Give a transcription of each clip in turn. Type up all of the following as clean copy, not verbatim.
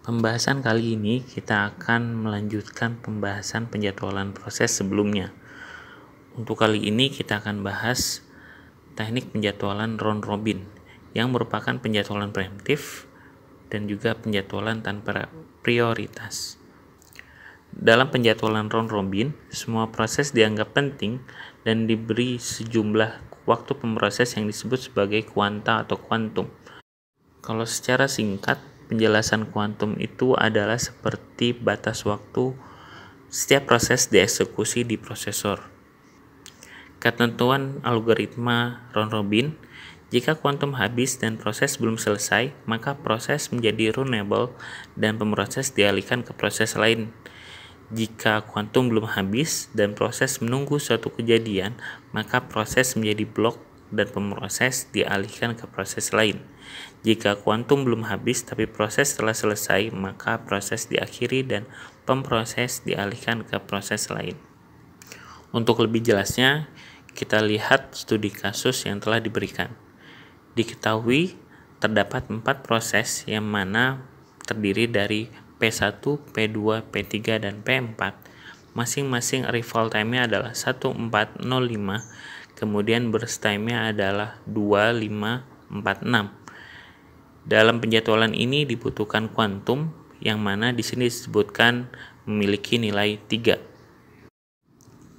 Pembahasan kali ini kita akan melanjutkan pembahasan penjadwalan proses sebelumnya. Untuk kali ini kita akan bahas teknik penjadwalan round robin yang merupakan penjadwalan preemptif dan juga penjadwalan tanpa prioritas. Dalam penjadwalan round robin, semua proses dianggap penting dan diberi sejumlah waktu pemproses yang disebut sebagai kuanta atau kuantum. Kalau secara singkat, penjelasan kuantum itu adalah seperti batas waktu setiap proses dieksekusi di prosesor. Ketentuan algoritma round robin, jika kuantum habis dan proses belum selesai, maka proses menjadi runnable dan pemroses dialihkan ke proses lain. Jika kuantum belum habis dan proses menunggu suatu kejadian, maka proses menjadi blok dan pemroses dialihkan ke proses lain. Jika kuantum belum habis tapi proses telah selesai, maka proses diakhiri dan pemproses dialihkan ke proses lain. Untuk lebih jelasnya, kita lihat studi kasus yang telah diberikan. Diketahui terdapat 4 proses yang mana terdiri dari P1, P2, P3, dan P4. Masing-masing arrival time-nya adalah 1405, kemudian burst time-nya adalah 2546. Dalam penjadwalan ini dibutuhkan kuantum yang mana di sini disebutkan memiliki nilai 3.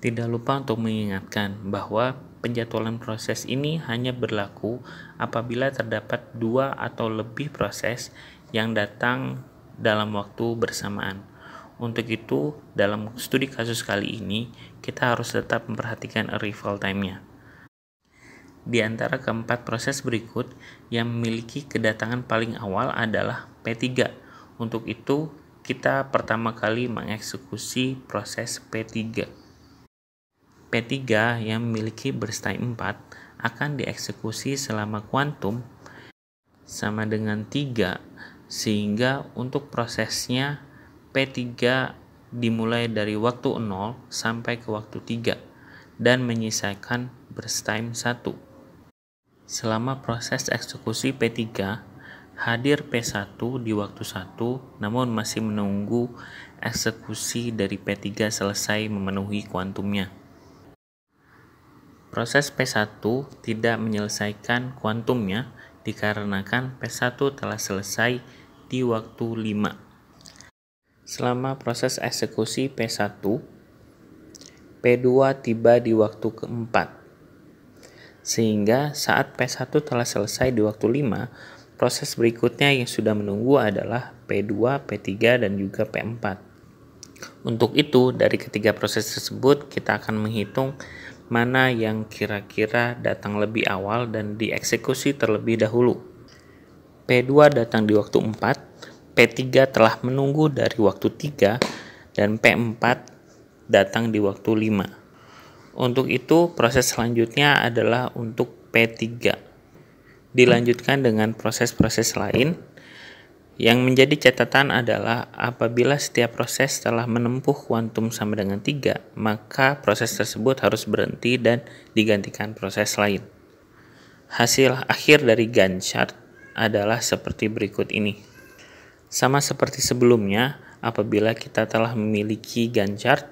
Tidak lupa untuk mengingatkan bahwa penjadwalan proses ini hanya berlaku apabila terdapat 2 atau lebih proses yang datang dalam waktu bersamaan. Untuk itu, dalam studi kasus kali ini, kita harus tetap memperhatikan arrival time-nya. Di antara keempat proses berikut, yang memiliki kedatangan paling awal adalah P3. Untuk itu, kita pertama kali mengeksekusi proses P3. P3 yang memiliki burst time 4 akan dieksekusi selama kuantum sama dengan 3, sehingga untuk prosesnya P3 dimulai dari waktu 0 sampai ke waktu 3 dan menyisakan burst time 1. Selama proses eksekusi P3, hadir P1 di waktu 1, namun masih menunggu eksekusi dari P3 selesai memenuhi kuantumnya. Proses P1 tidak menyelesaikan kuantumnya dikarenakan P1 telah selesai di waktu 5. Selama proses eksekusi P1, P2 tiba di waktu keempat. Sehingga saat P1 telah selesai di waktu 5, proses berikutnya yang sudah menunggu adalah P2, P3, dan juga P4. Untuk itu, dari ketiga proses tersebut, kita akan menghitung mana yang kira-kira datang lebih awal dan dieksekusi terlebih dahulu. P2 datang di waktu 4, P3 telah menunggu dari waktu 3, dan P4 datang di waktu 5. Untuk itu, proses selanjutnya adalah untuk P3. Dilanjutkan dengan proses-proses lain. Yang menjadi catatan adalah apabila setiap proses telah menempuh kuantum sama dengan 3, maka proses tersebut harus berhenti dan digantikan proses lain. Hasil akhir dari Gantt chart adalah seperti berikut ini. Sama seperti sebelumnya, apabila kita telah memiliki Gantt chart,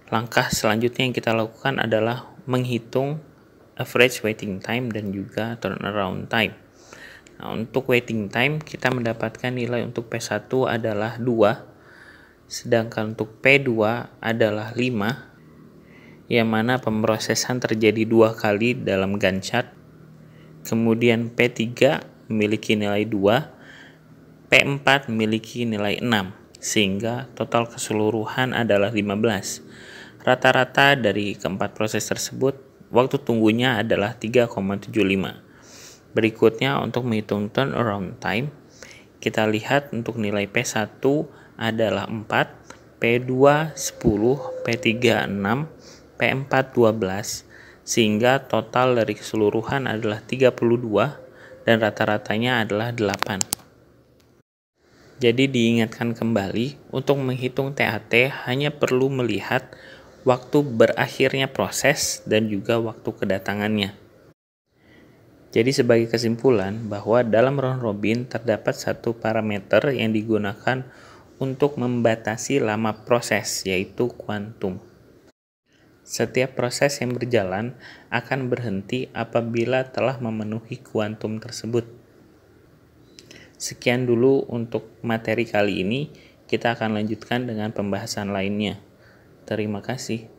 langkah selanjutnya yang kita lakukan adalah menghitung average waiting time dan juga turnaround time. Nah, untuk waiting time kita mendapatkan nilai untuk P1 adalah 2, sedangkan untuk P2 adalah 5, yang mana pemrosesan terjadi 2 kali dalam Gantt chart. Kemudian P3 memiliki nilai 2, P4 memiliki nilai 6, sehingga total keseluruhan adalah 15. Rata-rata dari keempat proses tersebut, waktu tunggunya adalah 3,75. Berikutnya untuk menghitung turnaround time, kita lihat untuk nilai P1 adalah 4, P2 10, P3 6, P4 12, sehingga total dari keseluruhan adalah 32 dan rata-ratanya adalah 8. Jadi diingatkan kembali, untuk menghitung TAT hanya perlu melihat waktu berakhirnya proses dan juga waktu kedatangannya. Jadi sebagai kesimpulan bahwa dalam round robin terdapat satu parameter yang digunakan untuk membatasi lama proses, yaitu kuantum. Setiap proses yang berjalan akan berhenti apabila telah memenuhi kuantum tersebut. Sekian dulu untuk materi kali ini, kita akan lanjutkan dengan pembahasan lainnya. Terima kasih.